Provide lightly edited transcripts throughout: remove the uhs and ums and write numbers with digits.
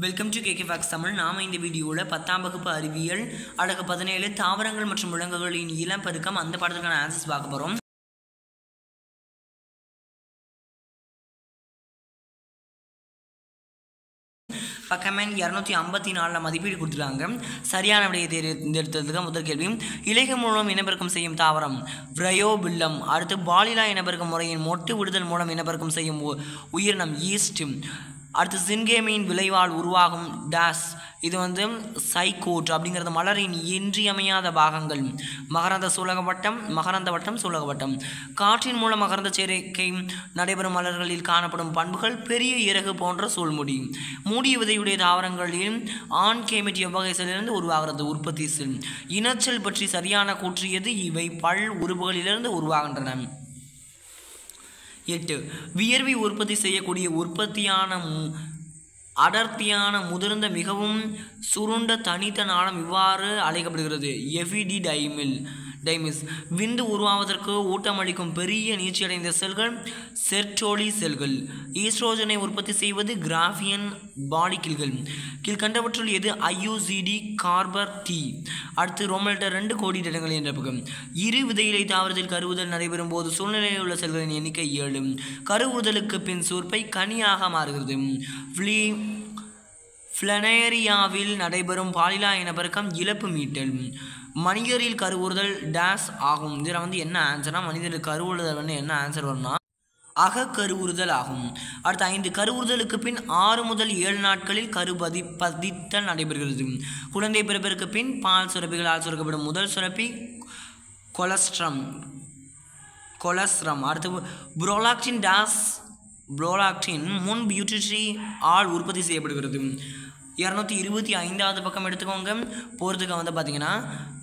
Welcome to KK facts Tamil. நாம இந்த வீடியோவில் 10ஆம் வகுப்பு அறிவியல் அழகு 17 தாவரங்கள் மற்றும் விலங்குகளின் இளம் பெருக்கம் அந்த பாடத்துக்கான ஆன்சர்ஸ் பார்க்க போகிறோம். பக்கம் 254 மதிப்பீடு கொடுத்துருக்காங்க. சரியான விடையை தேர்ந்தெடுத்ததுக்கு முதல் கேள்வி, இலைகள் மூலம் இனப்பெருக்கம் செய்யும் தாவரம் விரையோபில்லம். அடுத்து பாலிலா இனப்பெருக்கம் முறையின் மொட்டு விடுதல் மூலம் இனப்பெருக்கம் செய்யும் உயிரினம் ஈஸ்ட். அடுத்து சின்கேமியின் விளைவால் உருவாகும் டேஸ், இது சைகோட் அப்படிங்கிறது மலரின் இன்றியமையாத பாகங்கள். மகரந்த வட்டம் சூலகவட்டம். காற்றின் மூலம் மகரந்த சேர்க்கை நடைபெறும் மலர்களில் காணப்படும் பண்புகள் பெரிய இறகு போன்ற சூழ்முடி. மூடிய விதையுடைய தாவரங்களில் ஆண் கேமெட் எவ்வகை செல்லிலிருந்து உருவாகிறது? உற்பத்தி செல். இனச்சல் பற்றி சரியான கூற்றியது? இவை பல் உறுப்புகளிலிருந்து உருவாகின்றன. 8. வியர்வை உற்பத்தி செய்யக்கூடிய அடர்த்தியான முதிர்ந்த மிகவும் சுருண்ட தனித்த நாளம் இவ்வாறு அழைக்கப்படுகிறது: எபிடிடைமிஸ். விந்து உருவாவதற்கு ஊட்டமளிக்கும் பெரிய நீட்சியடைந்த செல்கள் செர்டோலி செல்கள். ஈஸ்ட்ரோஜனை உற்பத்தி செய்வது கிராஃபியன் பாலிக்கில்கள். கீழ்கண்டவற்றுள் எது IUCD கார்பர் டி? அடுத்து ரோமலெட்டர் 2 கோடிடங்கள் என்ற பக்கம். இரு விதையிலை தாவரத்தில் கருவுதல் நடைபெறும் போது சூழ்நிலையில் உள்ள செல்களின் எண்ணிக்கை 7. கருவுறுதலுக்கு பின் சூர்ப்பை கனியாக மாறுகிறது. ஃப்ளனேரியாவில் நடைபெறும் பாலிலா இனப்பெருக்கம் இழப்பு மீட்டல். மனிதரில் கருவுறுதல் டேஸ் ஆகும். இதில் என்ன ஆன்சர்னா, மனிதரில் கருவுறுதல் என்ன ஆன்சர் வரும்னா அகக்கருவுறுதல் ஆகும். அடுத்த 5. கருவுறுதலுக்கு பின் 6 முதல் 7 நாட்களில் பதித்தல் நடைபெறுகிறது. குழந்தை பிறப்பிற்கு பின் பால் சுரப்பிகளால் சுரக்கப்படும் முதல் சுரப்பி கொலஸ்ட்ரம். அடுத்து புரோலாக்டின் முன் பியூட்டிட்ரி ஆல் உற்பத்தி செய்யப்படுகிறது. 225வது பக்கம் எடுத்துக்கோங்க. போகிறதுக்கு பார்த்தீங்கன்னா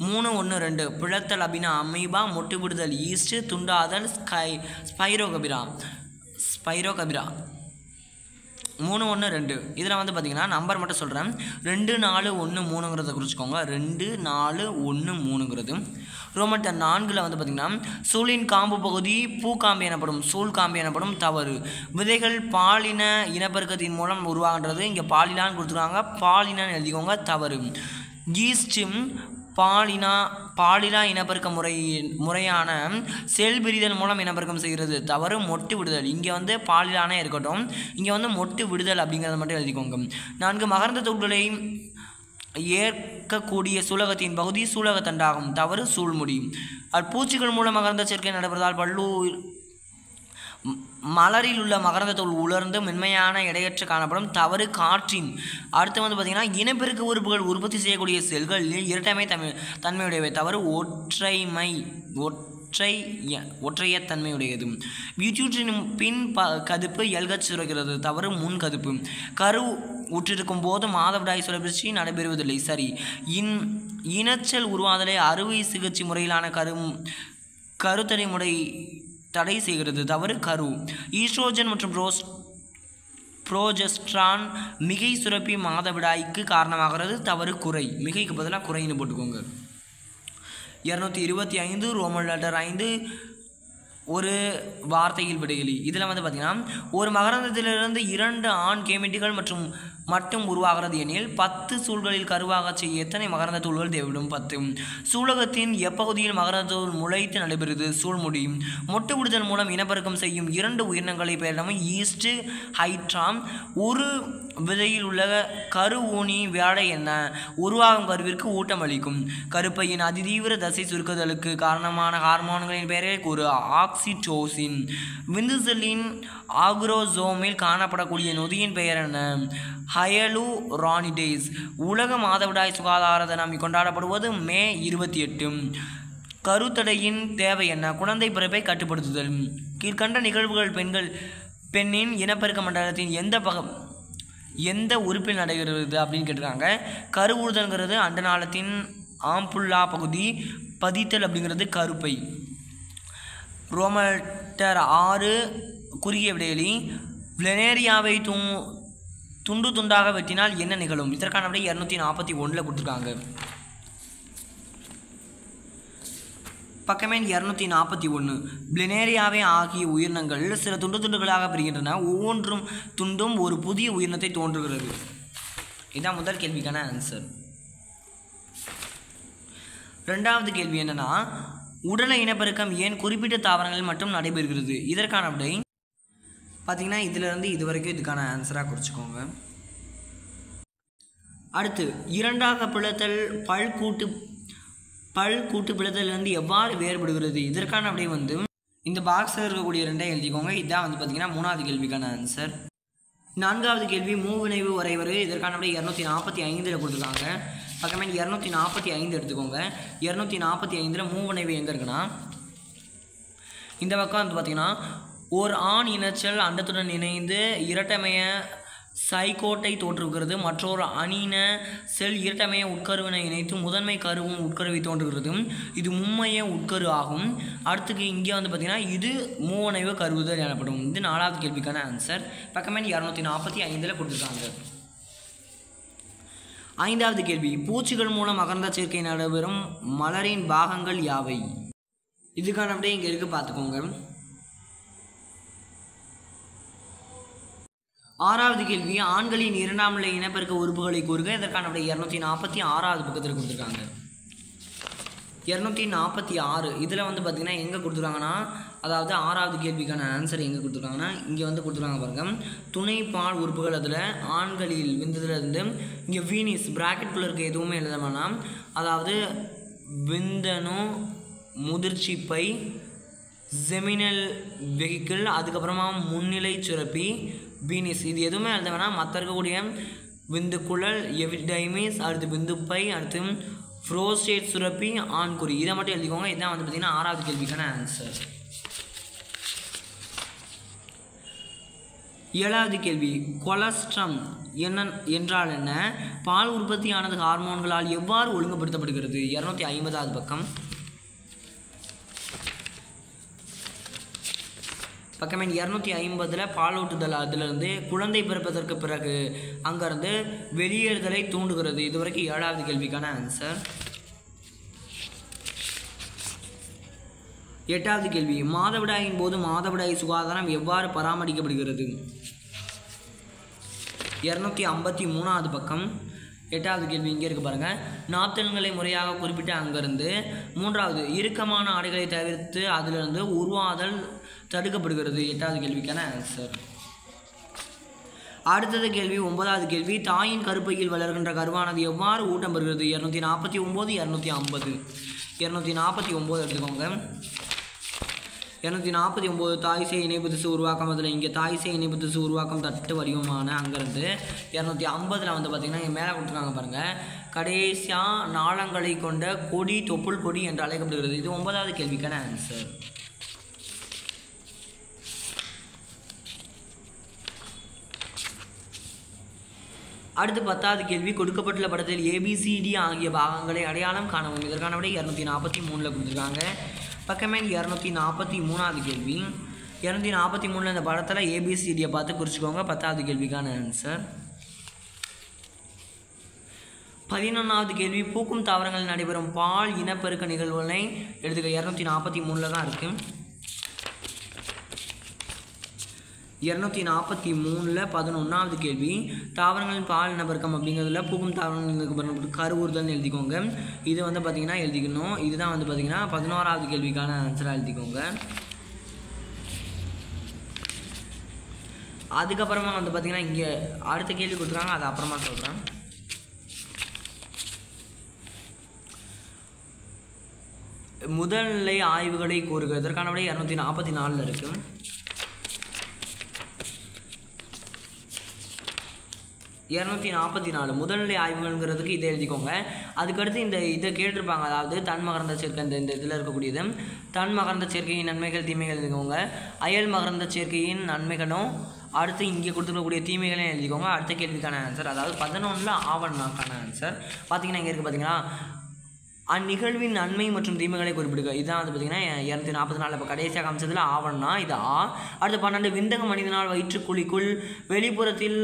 312 பிளத்தல் அபினா அமீபா, மொட்டு விடுதல் ஈஸ்ட், துண்டாதல் ஸ்பைரோகபிரா 312. இதில் பார்த்தீங்கன்னா நம்பர் மட்டும் சொல்கிறேன். 2413 குறிச்சிக்கோங்க. 2413. ரோமலெட்டர் 4 பார்த்தீங்கன்னா சூழின் காம்பு பகுதி பூக்காம்பு எனப்படும், சூழ் காம்பு எனப்படும். தவறு. விதைகள் பாலின இனப்பெருக்கத்தின் மூலம் உருவாகின்றது. இங்கே பாலினான்னு கொடுத்துருக்காங்க, பாலினான்னு எழுதிக்கோங்க. தவறு. ஈஸ்டும் பாலிலா இனப்பெருக்க முறையான செல் பிரிதல் மூலம் இனப்பெருக்கம் செய்கிறது. தவறு. மொட்டு விடுதல். இங்கே பாலிலானே இருக்கட்டும், இங்கே மொட்டு விடுதல் அப்படிங்கிறத மட்டும் எழுதிக்கோங்க. 4. மகரந்த தூள்களை ஏற்கக்கூடிய சூலகத்தின் பகுதி சூலகத்தண்டாகும். தவறு. சூழ்முடி. பூச்சிகள் மூலம் மகரந்த சேர்க்கை நடைபெறுவதால் மலரில் உள்ள மகரந்த தூள் உலர்ந்து மென்மையான எடையற்று காணப்படும். தவறு. காற்றின். அடுத்து பார்த்தீங்கன்னா இனப்பெருக்க உறுப்புகள் உற்பத்தி செய்யக்கூடிய செல்கள் இரட்டைமை தன்மையுடையவை. தவறு. ஒற்றைய தன்மையுடையது. பியூட்டின் பின் கதுப்பு எல்கச் சுரக்கிறது. தவறு. முன் கதுப்பு. கரு உற்றிருக்கும் போது மாதவிடாய் சுழற்சி நடைபெறுவதில்லை. சரி. இனச்சல் உருவாதலை அறுவை சிகிச்சை முறையிலான கருத்தடை முறை தடை செய்கிறது. தவறு. கரு. ஈஸ்ட்ரோஜன் மற்றும் புரோஜெஸ்ட்ரான் மிகை சுரப்பி மாதவிடாய்க்கு காரணமாகிறது. தவறு. குறை. மிகைக்கு பதிலாக குறைன்னு போட்டுக்கோங்க. 225 ரோமலெட்டர் 5 ஒரு வார்த்தையில் விடையிலி. இதில் பார்த்தீங்கன்னா ஒரு மகரந்தத்திலிருந்து 2 ஆண் கேமெட்டுகள் மட்டும் உருவாகிறது எனில் 10 சூழ்களில் கருவாக செய்ய எத்தனை மகரந்த தூள்கள் தேவைப்படும்? 10. சூலகத்தின் எப்பகுதியில் மகரந்த தூள் முளைத்து நடைபெறுகிறது? சூழ்முடி. மொட்டு விடுதல் மூலம் இனப்பெருக்கம் செய்யும் 2 உயிரினங்களை பெயரிடமும் ஈஸ்ட், ஹைட்ரா. ஒரு விதையில் உள்ள கரு ஊனி வேலை என்ன? உருவாகும் கருவிற்கு ஊட்டம் அளிக்கும். கருப்பையின் அதிதீவிர தசை சுருக்குதலுக்கு காரணமான ஹார்மோன்களின் பெயரை கூறு. ஆக்சிடோசின். விந்து செல்லின் ஆக்ரோசோமில் காணப்படக்கூடிய நொதியின் பெயர் என்ன? ஹயலுரானிடேஸ். உலக மாதவிடாய் சுகாதார தினம் கொண்டாடப்படுவது மே 28. கருத்தடையின் தேவை என்ன? குழந்தை பிறப்பை கட்டுப்படுத்துதல். கீழ்கண்ட நிகழ்வுகள் பெண்ணின் இனப்பெருக்க மண்டலத்தின் எந்த உறுப்பில் நடைபெறுகிறது அப்படின்னு கேட்டிருக்காங்க. கருவுறுதல்ங்கிறது அண்டநாளத்தின் ஆம்புல்லா பகுதி. பதித்தல் அப்படிங்கிறது கருப்பை. ரோமலெட்டர் 6 குறுகிய விடையிலி. ஃப்ளனேரியாவை துண்டு துண்டாக வெட்டினால் என்ன நிகழும்? இதற்கான விடை 241 கொடுத்துருக்காங்க. பக்கமே 241. பிளனேரியாவே ஆகிய உயிரினங்கள் சில துண்டுகளாக பிரிகின்றன. ஒவ்வொன்றும் துண்டும் ஒரு புதிய உயிரினத்தை தோன்றுகிறது. இதுதான் முதல் கேள்விக்கான ஆன்சர். ரெண்டாவது கேள்வி என்னன்னா, உடலை இனப்பெருக்கம் ஏன் குறிப்பிட்ட தாவரங்களில் மட்டும் நடைபெறுகிறது? இதற்கான விடை பார்த்தீங்கன்னா இதிலிருந்து இது வரைக்கும் இதுக்கான ஆன்சராக குறிச்சிக்கோங்க. அடுத்து இரண்டாக பிளத்தல் பல்கூட்டு பிளத்தலிருந்து எவ்வாறு வேறுபடுகிறது? இதற்கான விடை வந்து இந்த பாக்ஸில் இருக்கக்கூடிய ரெண்டை எழுதிக்கோங்க. இதுதான் வந்து பார்த்தீங்கன்னா மூணாவது கேள்விக்கான ஆன்சர். நான்காவது கேள்வி மூவிணைவு வரைவர். இதற்கான விடை 245 கொடுத்துருக்காங்க. பக்கமே 245 எடுத்துக்கோங்க. 245 மூவிணைவு எங்கே இருக்குன்னா இந்த பக்கம் வந்து பார்த்தீங்கன்னா ஓர் ஆண் இனச்சல் அண்டத்துடன் இணைந்து இரட்டமைய சைகோட்டை தோற்றுகிறது. மற்றொரு அணின செல் இரட்டமைய உட்கருவினை இணைத்து முதன்மை கருவும் உட்கருவை தோன்றுகிறது. இது மும்மைய உட்கரு ஆகும். அடுத்துக்கு இங்கே வந்து பார்த்தீங்கன்னா இது மூவணைவு கருவுதல் எனப்படும். இது நாலாவது கேள்விக்கான ஆன்சர். பக்கமே 245 கொடுத்துருக்காங்க. ஐந்தாவது கேள்வி பூச்சிகள் மூலம் மகரந்த சேர்க்கை நடைபெறும் மலரின் பாகங்கள் யாவை? இதுக்கான விட இங்கே இருக்கு, பார்த்துக்கோங்க. ஆறாவது கேள்வி ஆண்களின் இரண்டாம் நிலை இனப்பெருக்க உறுப்புகளை கூறுக. இதற்கான விட 246வது பக்கத்தில் கொடுத்துருக்காங்க. 246 இதில் வந்து பார்த்திங்கன்னா எங்கே கொடுத்துருக்காங்கன்னா அதாவது ஆறாவது கேள்விக்கான ஆன்சர் எங்கே கொடுத்துருக்காங்கன்னா இங்கே வந்து கொடுத்துருக்காங்க பாருங்கள். துணைப்பால் உறுப்புகள் அதில் ஆண்களில் விந்ததுலேருந்து இங்கே வீனிஸ் ப்ராக்கெட்டுக்குள்ளே இருக்க எதுவுமே எழுதமானா அதாவது விந்தணு முதிர்ச்சிப்பை ஜெமினல் வெஹிக்கிள் அதுக்கப்புறமா முன்னிலை சுரப்பி வீனிஸ் இது எதுவுமே எழுத வேணாம். மற்ற இருக்கக்கூடிய விந்துக்குழல் எவிடைமிஸ் அடுத்து விந்துப்பை அடுத்து புரோஸ்டேட் சுரப்பி ஆண்குறி இதை மட்டும் எழுதிக்கோங்க. இதுதான் வந்து பார்த்திங்கன்னா ஆறாவது கேள்விக்கான ஆன்சர். ஏழாவது கேள்வி கொலஸ்ட்ரம் என்றால் என்ன? பால் உற்பத்தியானது ஹார்மோன்களால் எவ்வாறு ஒழுங்குபடுத்தப்படுகிறது? 250வது பக்கம். பக்கமே 250 பாலூட்டுதல் அதிலிருந்து குழந்தை பிறப்பதற்கு பிறகு அங்கேருந்து வெளியேறுதலை தூண்டுகிறது. இதுவரைக்கும் ஏழாவது கேள்விக்கான ஆன்சர். எட்டாவது கேள்வி மாதவிடாயின் போது மாதவிடாய் சுகாதாரம் எவ்வாறு பராமரிக்கப்படுகிறது? 253வது பக்கம். எட்டாவது கேள்வி இங்கே இருக்கு பாருங்கள். நாப்தன்களை முறையாக குறிப்பிட்டு அங்கிருந்து. மூன்றாவது இறுக்கமான ஆடைகளை தவிர்த்து அதிலிருந்து உருவாதல் தடுக்கப்படுகிறது. எட்டாவது கேள்விக்கான ஆன்சர். அடுத்தது கேள்வி 9வது கேள்வி தாயின் கருப்பையில் வளர்கின்ற கருவானது எவ்வாறு ஊட்டம் பெறுகிறது? 249 250 249 எடுத்துக்கோங்க. 249 தாய்சேய் இணைப்பு திசு உருவாக்கம். அதில் இங்கே தாய்சேய் இணைப்பு திசு உருவாக்கம் தட்டு வடிவமான அங்கேருந்து 250 வந்து பார்த்திங்கன்னா இங்கே மேலே கொடுத்துருக்காங்க பாருங்கள். கடைசியாக நாளங்களை கொண்ட கொடி தொப்புள் கொடி என்று அழைக்கப்படுகிறது. இது 9வது கேள்விக்கான ஆன்சர். அடுத்து 10வது கேள்வி கொடுக்கப்பட்டுள்ள படத்தில் ABCD ஆகிய பாகங்களை அடையாளம் காணவும். இதற்கான விட 243 கொடுத்துருக்காங்க. பக்கமே 243வது கேள்வி. 243 இந்த படத்தில் ABCDயை பார்த்து குறிச்சிக்கோங்க. 10வது கேள்விக்கான ஆன்சர். 11வது கேள்வி பூக்கும் தாவரங்கள் நடைபெறும் பால் இனப்பெருக்க நிகழ்வுகளை எடுத்துக்க. 243 தான் இருக்குது. 243 11வது கேள்வி தாவரங்களின் பால் இனப்பெருக்கம் அப்படிங்கிறதுல பூக்கும் தாவரங்களுக்கு கருவுறுதல்னு எழுதிக்கோங்க. இது வந்து பார்த்திங்கன்னா எழுதிக்கணும். இதுதான் வந்து பார்த்திங்கன்னா 11வது கேள்விக்கான ஆன்சராக எழுதிக்கோங்க. அதுக்கப்புறமா வந்து பார்த்திங்கன்னா இங்கே அடுத்த கேள்வி கொடுத்துருக்காங்க, அது அப்புறமா சொல்கிறேன். முதல்நிலை ஆய்வுகளை கூறுக. இதற்கான விட 244 இருக்குது. 244 முதல்நிலை ஆய்வுகள்ங்கிறதுக்கு இதை எழுதிக்கோங்க. அதுக்கடுத்து இந்த இதை கேட்டிருப்பாங்க, அதாவது தன் மகரந்த சேர்க்கை இந்த இதில் இருக்கக்கூடியது தன் மகரந்த சேர்க்கையின் நன்மைகள் தீமைகள் எழுதிக்கோங்க. அயல் மகரந்த சேர்க்கையின் நன்மைகளும் அடுத்து இங்கே கொடுத்துருக்கக்கூடிய தீமைகளையும் எழுதிக்கோங்க. அடுத்த கேள்விக்கான ஆன்சர் அதாவது 11 ஆவணக்கான ஆன்சர் பார்த்தீங்கன்னா இங்கே இருக்குது. பார்த்தீங்கன்னா அந்நிகழ்வின் நன்மை மற்றும் தீமைகளை குறிப்பிடுங்க. இதுதான் வந்து பார்த்திங்கன்னா 244 இப்போ கடைசியாக காமிச்சதில் ஆவணம்னா இது ஆ. அடுத்து 12 விந்தக மனிதனால் வயிற்றுக்குழிக்குள் வெளிப்புறத்தில்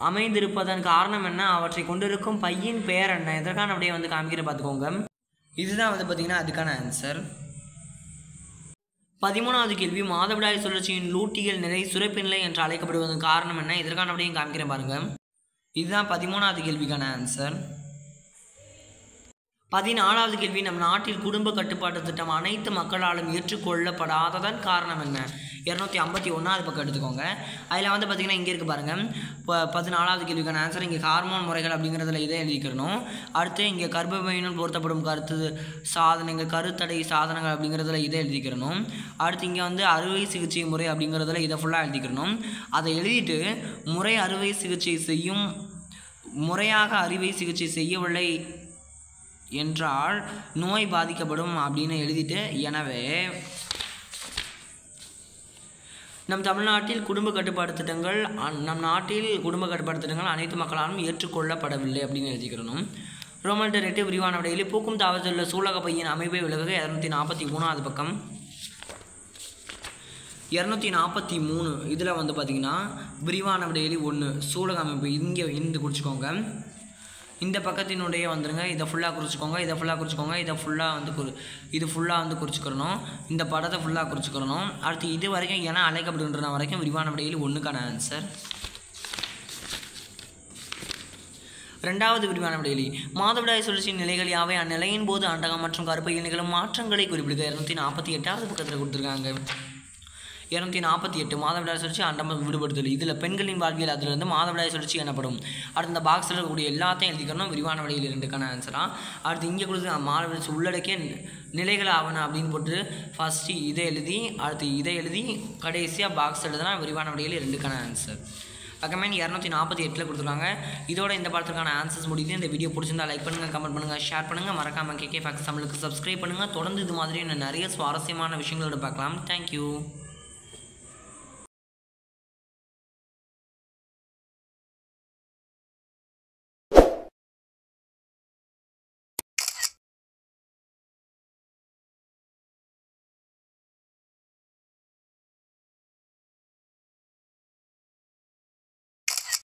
அமைந்திருப்பதன் காரணம் என்ன? அவற்றை கொண்டிருக்கும் பையின் பெயர் என்ன? இதற்கான அப்படியே வந்து காமிக்கிற பார்த்துக்கோங்க. இதுதான் வந்து பார்த்திங்கன்னா அதுக்கான ஆன்சர். 13வது கேள்வி மாதவிடாய் சுழற்சியின் லூட்டியல் நிலை சுரப்பு நிலை என்று அழைக்கப்படுவதன் காரணம் என்ன? இதற்கான அப்படியே காமிக்கிறேன் பாருங்கள். இதுதான் 13வது கேள்விக்கான ஆன்சர். 14வது கேள்வி, நம் நாட்டில் குடும்ப கட்டுப்பாட்டு திட்டம் அனைத்து மக்களாலும் ஏற்றுக்கொள்ளப்படாததன் காரணம் என்ன? 251வது பக்கம் எடுத்துக்கோங்க. அதில் வந்து பார்த்திங்கன்னா இங்கே இருக்குது பாருங்கள். இப்போ 14வது கேள்விக்கான ஆன்சர் இங்கே ஹார்மோன் முறைகள் அப்படிங்கிறதுல இதை எழுதிக்கிறணும். அடுத்து இங்கே கர்ப்பப்பையினுள் பொருத்தப்படும் சாதனங்கள் கருத்தடை சாதனங்கள் அப்படிங்கிறதுல இதை எழுதிக்கிறணும். அடுத்து இங்கே வந்து அறுவை சிகிச்சை முறை அப்படிங்கிறதுல இதை ஃபுல்லாக எழுதிக்கிறணும். அதை எழுதிட்டு முறையாக அறுவை சிகிச்சை செய்யவில்லை என்றால் நோய் பாதிக்கப்படும் அப்படின்னு எழுதிட்டு, எனவே நம் நாட்டில் குடும்ப கட்டுப்பாடு திட்டங்கள் அனைத்து மக்களாலும் ஏற்றுக்கொள்ளப்படவில்லை அப்படின்னு எழுதிக்கிறணும். ரோமன் 8 விரிவான விடையில் பூக்கும் தாவரத்தில் சூலக பையின் அமைப்பை விலகுக. 243வது பக்கம். 243 இதில் வந்து பார்த்திங்கன்னா விரிவான விடையிலி 1 சூலக அமைப்பு இங்கே இருந்து குறிச்சிக்கோங்க. இந்த பக்கத்தினுடைய வந்துருங்க, இதை ஃபுல்லாக குறிச்சிக்கோங்க, இதை ஃபுல்லாக குறிச்சிக்கோங்க, இது ஃபுல்லாக வந்து குறிச்சிக்கிறணும். இந்த படத்தை ஃபுல்லாக குறிச்சிக்கிறணும். அடுத்து இது வரைக்கும் என அழைக்கப்படுகின்றன வரைக்கும் விரிவான விடையில் 1க்கான ஆன்சர். 2வது விரிவான விடையிலி மாதவிடாய் சுழற்சியின் நிலைகள் யாவை? அந்நிலையின் போது அண்டகம் மற்றும் கருப்பையில் நிகழும் மாற்றங்களை குறிப்பிடுக. 248வது பக்கத்தில் கொடுத்துருக்காங்க. 248 மாதவிடாய் சுழற்சி அண்டம் விடுபடுதல். இதில் பெண்களின் வாழ்வியல் அதிலிருந்து மாதவிடாய் சுழற்சி எனப்படும். அடுத்து இந்த பாக்ஸில் இருக்கக்கூடிய எல்லாத்தையும் எழுதிக்கணும். விரிவான விடையில் 2க்கான ஆன்சராக. அடுத்து இங்கே கொடுத்து மாதவிடாய் உள்ளடக்கிய நிலைகள் ஆவணம் அப்படின்னு போட்டு ஃபஸ்ட்டு இதை எழுதி அடுத்து இதை எழுதி கடைசியாக பாக்ஸ் எழுதுனா விரிவான விடையில் 2க்கான ஆன்சர். பக்கமே 248 கொடுத்துருக்காங்க. இதோட இந்த பாடத்துக்கான ஆன்சர்ஸ் முடியுது. இந்த வீடியோ பிடிச்சிருந்தா லைக் பண்ணுங்கள், கமெண்ட் பண்ணுங்கள், ஷேர் பண்ணுங்கள். மறக்காமல் KK Facts தமிழுக்கு சப்ஸ்கிரைப் பண்ணுங்கள். தொடர்ந்து இது மாதிரி நிறைய சுவாரஸ்யமான விஷயங்களோட பார்க்கலாம். தேங்க்யூ.